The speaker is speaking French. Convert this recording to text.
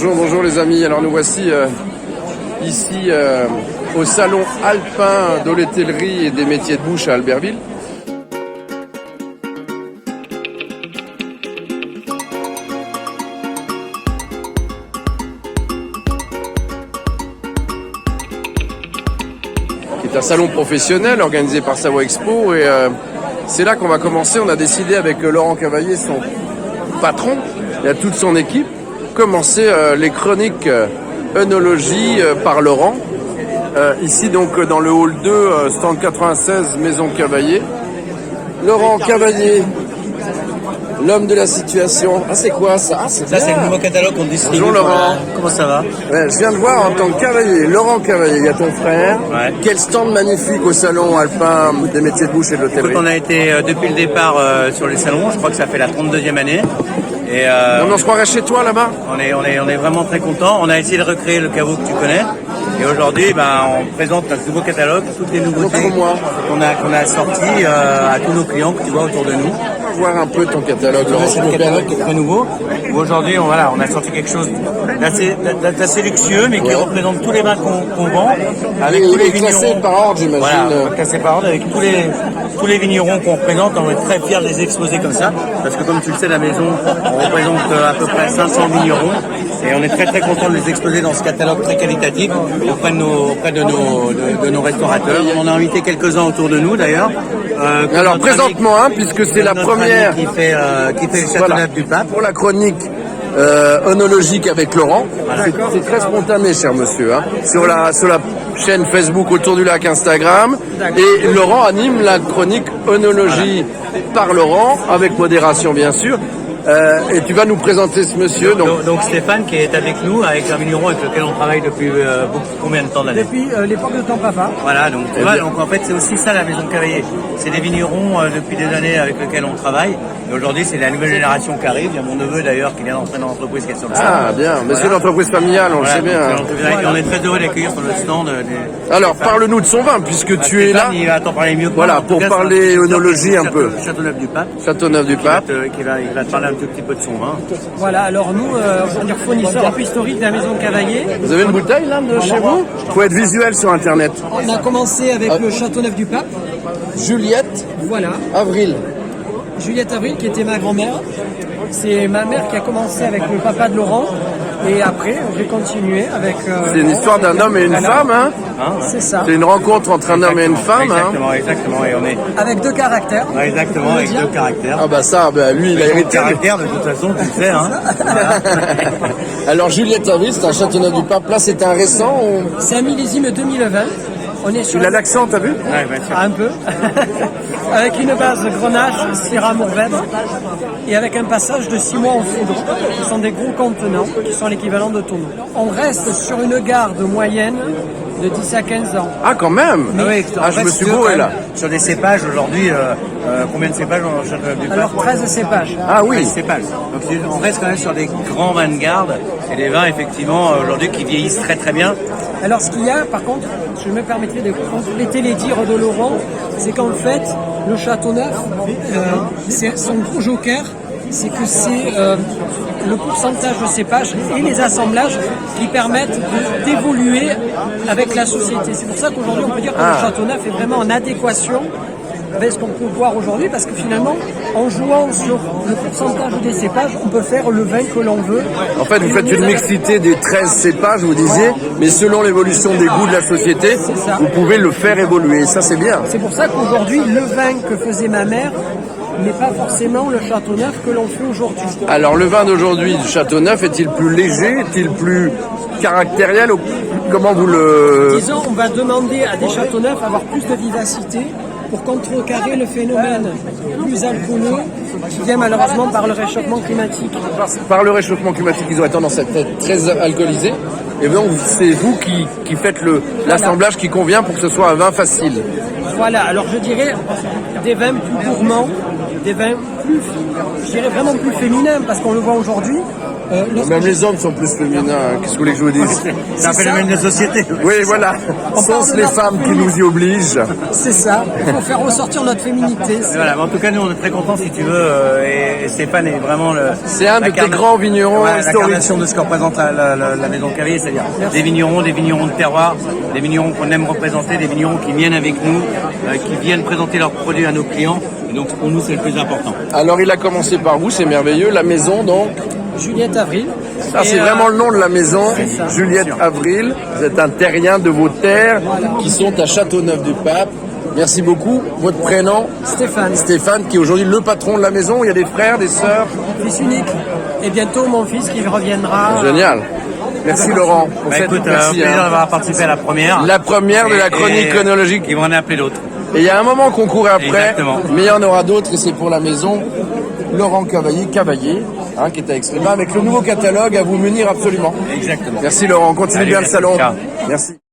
Bonjour les amis. Alors nous voici ici au salon alpin de l'hôtellerie et des métiers de bouche à Albertville. Qui est un salon professionnel organisé par Savoie Expo et c'est là qu'on va commencer. On a décidé avec Laurent Cavalier, son patron, et à toute son équipe, commencer les chroniques œnologie par Laurent. Ici donc dans le hall 2, stand 96, Maison Cavalier. Laurent Cavalier, l'homme de la situation. Ah, c'est quoi ça? Ah, ça, c'est le nouveau catalogue qu'on distribue. Bonjour Laurent. Comment ça va? Ouais, je viens de voir en tant que cavalier, Laurent Cavalier, il y a ton frère. Ouais. Quel stand magnifique au salon alpin des métiers de bouche et de l'hôtellerie. On a été depuis le départ sur les salons, je crois que ça fait la 32e année. Et on se croirait chez toi là-bas? On est vraiment très contents. On a essayé de recréer le caveau que tu connais. Et aujourd'hui, on présente notre nouveau catalogue, toutes les nouveautés qu'on a sorties à tous nos clients que tu vois autour de nous. On va voir un peu ton catalogue. C'est un catalogue qui est très nouveau. Aujourd'hui, on a sorti quelque chose d'assez luxueux, mais qui représente tous les vins qu'on vend. Avec tous les vignerons. Classé par ordre, j'imagine. Voilà, classé par ordre avec tous les vignerons qu'on représente. On est très fiers de les exposer comme ça. Parce que comme tu le sais, la maison, on représente à peu près 500 vignerons. Et on est très très content de les exposer dans ce catalogue très qualitatif auprès de nos restaurateurs. On en a invité quelques-uns autour de nous d'ailleurs. Alors présente-moi puisque c'est la première qui fait le Châteauneuf du Pape. Pour la chronique œnologique avec Laurent. Voilà. C'est très spontané, cher monsieur. Sur la chaîne Facebook Autour du Lac Instagram. Et Laurent anime la chronique œnologie par Laurent, avec modération bien sûr. Et tu vas nous présenter ce monsieur. Donc Stéphane qui est avec nous, avec un vigneron avec lequel on travaille depuis combien de temps d'années? Depuis l'époque de ton papa. Voilà, donc tu vois, donc en fait c'est aussi ça la Maison Cavalier. C'est des vignerons depuis des années avec lesquels on travaille. Et aujourd'hui c'est la nouvelle génération qui arrive. Il y a mon neveu d'ailleurs qui vient d'entrer dans l'entreprise qui est sur le stand. Ah bien, mais c'est l'entreprise familiale, on le sait bien. On est très heureux d'accueillir sur le stand. Alors parle-nous de son vin puisque tu es là. Il va t'en parler mieux que moi. Voilà, pour parler œnologie un peu. Châteauneuf du Pape. Châteauneuf du Pape. Il va te parler un tout petit peu de son vin. Voilà, alors nous, on est fournisseur un peu historique de la Maison Cavalier. Vous avez une bouteille là de chez vous? Faut être visuel sur internet. On a commencé avec le Châteauneuf du Pape. Juliette. Voilà. Avril. Juliette Avril qui était ma grand-mère. C'est ma mère qui a commencé avec le papa de Laurent. Et après, j'ai continué avec... c'est une histoire d'un homme et une femme, hein? C'est ça. C'est une rencontre entre un homme et une femme, Exactement, et on est... Avec deux caractères. Exactement, avec deux caractères. Ah bah ça, lui, il a hérité... caractère, de toute façon, tu le sais, hein. Alors, Juliette Avril, c'est un Châteauneuf du Pape. Là, c'est un récent C'est un millésime 2020. On est sur... Il a l'accent, t'as vu? Ouais, bien sûr. Un peu. Avec une base Grenache, Syrah, Mourvèdre, et avec un passage de 6 mois en foudre, qui sont des gros contenants, qui sont l'équivalent de tonneaux. On reste sur une garde moyenne de 10 à 15 ans. Ah, quand même. Je me suis bourré là. Sur des cépages, aujourd'hui, combien de cépages on en Châteauneuf du Pape? Alors 13 cépages. Ah oui. 13 cépages. Donc on reste quand même sur des grands vins de garde, et des vins, effectivement, aujourd'hui, qui vieillissent très très bien. Alors ce qu'il y a, par contre, je me permettrai de compléter les dires de Laurent, c'est qu'en fait, le Châteauneuf, c'est son gros joker, c'est que c'est le pourcentage de cépages et les assemblages qui permettent d'évoluer avec la société. C'est pour ça qu'aujourd'hui, on peut dire que le Châteauneuf est vraiment en adéquation avec ce qu'on peut voir aujourd'hui, parce que finalement, en jouant sur le pourcentage des cépages, on peut faire le vin que l'on veut. En fait, vous faites une mixité des 13 cépages, vous disiez, mais selon l'évolution des goûts de la société, vous pouvez le faire évoluer. Ça, c'est bien. C'est pour ça qu'aujourd'hui, le vin que faisait ma mère n'est pas forcément le Châteauneuf que l'on fait aujourd'hui. Alors, le vin d'aujourd'hui du Châteauneuf est-il plus léger? Est-il plus caractériel? Comment vous le... Disons, on va demander à des Châteauneufs d'avoir plus de vivacité pour contrecarrer le phénomène plus alcooleux qui vient malheureusement par le réchauffement climatique. Par le réchauffement climatique, ils auraient tendance à être très alcoolisés. Et donc, c'est vous qui faites l'assemblage qui convient pour que ce soit un vin facile. Voilà, alors je dirais des vins plus gourmands, des vins plus, je dirais vraiment plus féminins, parce qu'on le voit aujourd'hui, Même les hommes sont plus féminins, hein. Qu'est-ce que vous voulez que je vous dise? C'est un phénomène de société. Oui, voilà. Sont les femmes qui nous y obligent. C'est ça, il faut faire ressortir notre féminité. Voilà, mais en tout cas, nous, on est très contents, si tu veux, et Stéphane est vraiment C'est un de tes grands vignerons historiques. L'incarnation de ce que représente la maison Cavalier, c'est-à-dire des vignerons de terroir, des vignerons qu'on aime représenter, des vignerons qui viennent avec nous, qui viennent présenter leurs produits à nos clients. Et donc, pour nous, c'est le plus important. Alors, il a commencé par vous, c'est merveilleux. La maison, donc. Juliette Avril. Ça, c'est vraiment le nom de la maison. ça. Juliette Avril. Vous êtes un terrien de vos terres qui sont à Châteauneuf-du-Pape. Merci beaucoup. Votre prénom? Stéphane, Stéphane, qui est aujourd'hui le patron de la maison. Il y a des frères, des sœurs. fils unique. Et bientôt mon fils qui reviendra. Génial. Merci Laurent. Pour cette... Écoute, Merci, plaisir hein. d'avoir participé à la première. La première de la chronique chronologique. Ils vont en appeler d'autres. Et il y a un moment qu'on court après, Exactement. mais il y en aura d'autres et c'est pour la maison. Laurent Cavaillé, hein, qui est à Extrême, avec le nouveau catalogue à vous munir absolument. Exactement. Merci Laurent, continue Allez, bien le merci. salon. Ciao. Merci.